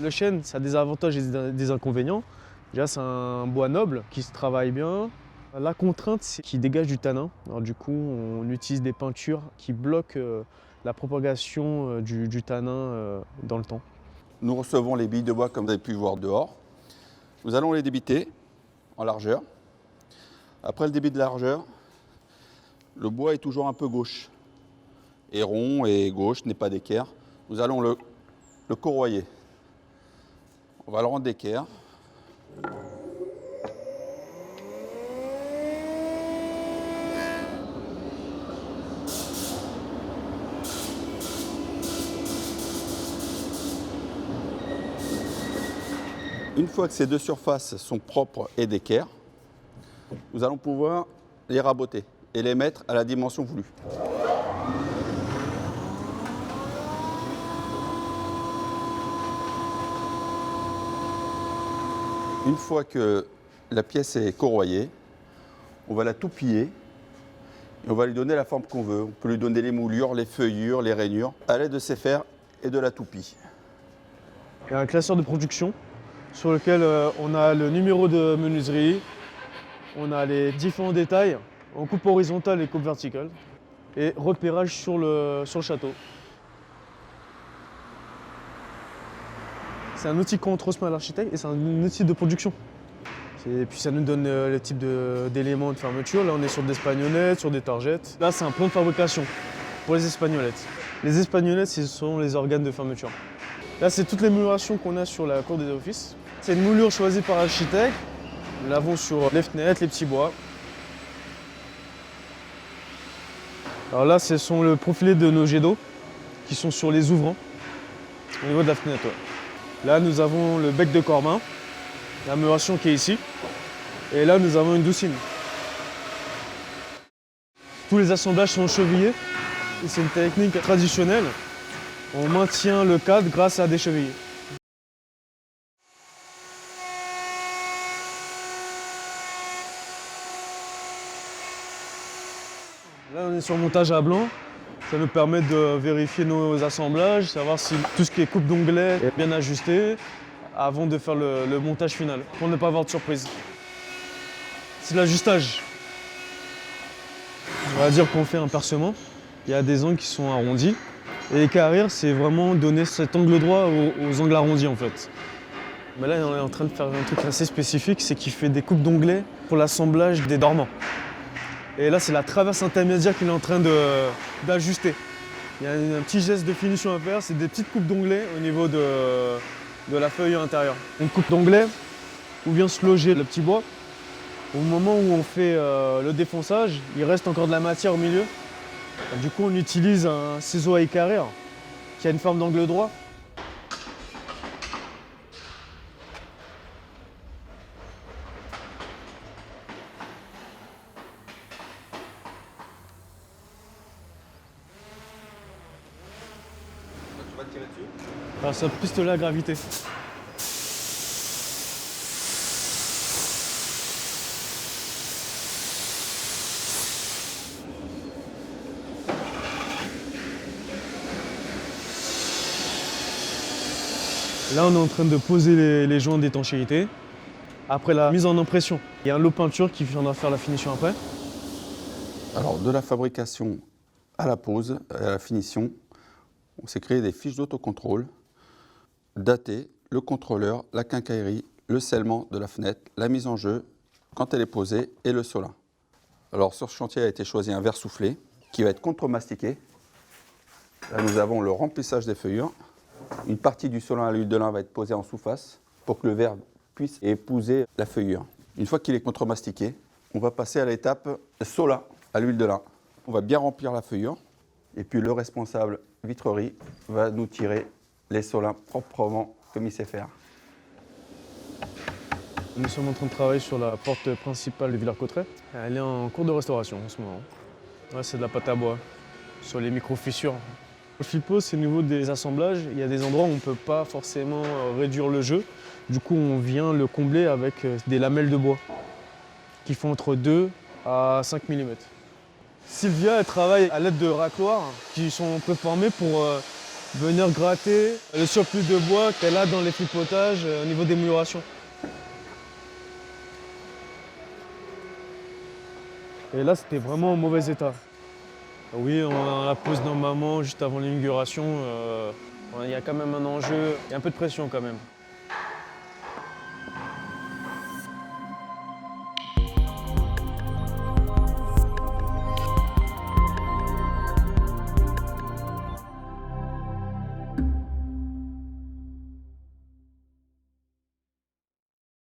Le chêne, ça a des avantages et des inconvénients. Déjà, c'est un bois noble qui se travaille bien. La contrainte, c'est qu'il dégage du tanin. Alors, du coup, on utilise des peintures qui bloquent la propagation du tanin dans le temps. Nous recevons les billes de bois comme vous avez pu voir dehors. Nous allons les débiter en largeur. Après le débit de largeur, le bois est toujours un peu gauche. Et rond et gauche, n'est pas d'équerre. Nous allons le corroyer. On va le rendre d'équerre. Une fois que ces deux surfaces sont propres et d'équerre, nous allons pouvoir les raboter et les mettre à la dimension voulue. Une fois que la pièce est corroyée, on va la toupiller et on va lui donner la forme qu'on veut. On peut lui donner les moulures, les feuillures, les rainures à l'aide de ces fers et de la toupie. Il y a un classeur de production sur lequel on a le numéro de menuiserie, on a les différents détails en coupe horizontale et coupe verticale et repérage sur le château. C'est un outil qu'on transmet à l'architecte et c'est un outil de production. Et puis ça nous donne le type d'éléments de fermeture. Là on est sur des espagnolettes, sur des targettes. Là c'est un plan de fabrication pour les espagnolettes. Les espagnolettes ce sont les organes de fermeture. Là c'est toutes les moulations qu'on a sur la cour des offices. C'est une moulure choisie par l'architecte. Nous l'avons sur les fenêtres, les petits bois. Alors là ce sont le profilé de nos jets d'eau qui sont sur les ouvrants au niveau de la fenêtre. Ouais. Là, nous avons le bec de Corbin, la meuration qui est ici. Et là, nous avons une doucine. Tous les assemblages sont chevillés. C'est une technique traditionnelle. On maintient le cadre grâce à des chevilles. Là, on est sur le montage à blanc. Ça nous permet de vérifier nos assemblages, savoir si tout ce qui est coupe d'onglet est bien ajusté avant de faire le montage final, pour ne pas avoir de surprise. C'est l'ajustage. On va dire qu'on fait un percement. Il y a des angles qui sont arrondis. Et les carrières, c'est vraiment donner cet angle droit aux angles arrondis en fait. Mais là, on est en train de faire un truc assez spécifique, c'est qu'il fait des coupes d'onglets pour l'assemblage des dormants. Et là, c'est la traverse intermédiaire qu'il est en train d'ajuster. Il y a un petit geste de finition à faire, c'est des petites coupes d'onglets au niveau de la feuille intérieure. Une coupe d'onglet où vient se loger le petit bois. Au moment où on fait le défonçage, il reste encore de la matière au milieu. Du coup, on utilise un ciseau à équarrir qui a une forme d'angle droit. Tu vas tirer dessus ? Alors, c'est un pistolet à gravité. Là, on est en train de poser les joints d'étanchéité. Après la mise en impression, il y a un lot peinture qui viendra faire la finition après. Alors, de la fabrication à la pose, à la finition, on s'est créé des fiches d'autocontrôle, datées, le contrôleur, la quincaillerie, le scellement de la fenêtre, la mise en jeu, quand elle est posée, et le solin. Alors, sur ce chantier a été choisi un verre soufflé qui va être contre-mastiqué. Là, nous avons le remplissage des feuillures. Une partie du solin à l'huile de lin va être posée en sous-face pour que le verre puisse épouser la feuillure. Une fois qu'il est contre-mastiqué, on va passer à l'étape solin à l'huile de lin. On va bien remplir la feuillure et puis le responsable vitrerie va nous tirer les solins proprement comme il sait faire. Nous sommes en train de travailler sur la porte principale de Villers-Cotterêts. Elle est en cours de restauration en ce moment. Ouais, c'est de la pâte à bois sur les micro-fissures. Le FIPO, c'est au niveau des assemblages. Il y a des endroits où on ne peut pas forcément réduire le jeu. Du coup, on vient le combler avec des lamelles de bois qui font entre 2 à 5 mm. Sylvia, elle travaille à l'aide de racloirs qui sont préformés pour venir gratter le surplus de bois qu'elle a dans les fripotages au niveau des murations. Et là, c'était vraiment en mauvais état. Oui, on la pose normalement juste avant l'inauguration. Il y a quand même un enjeu, il y a un peu de pression quand même.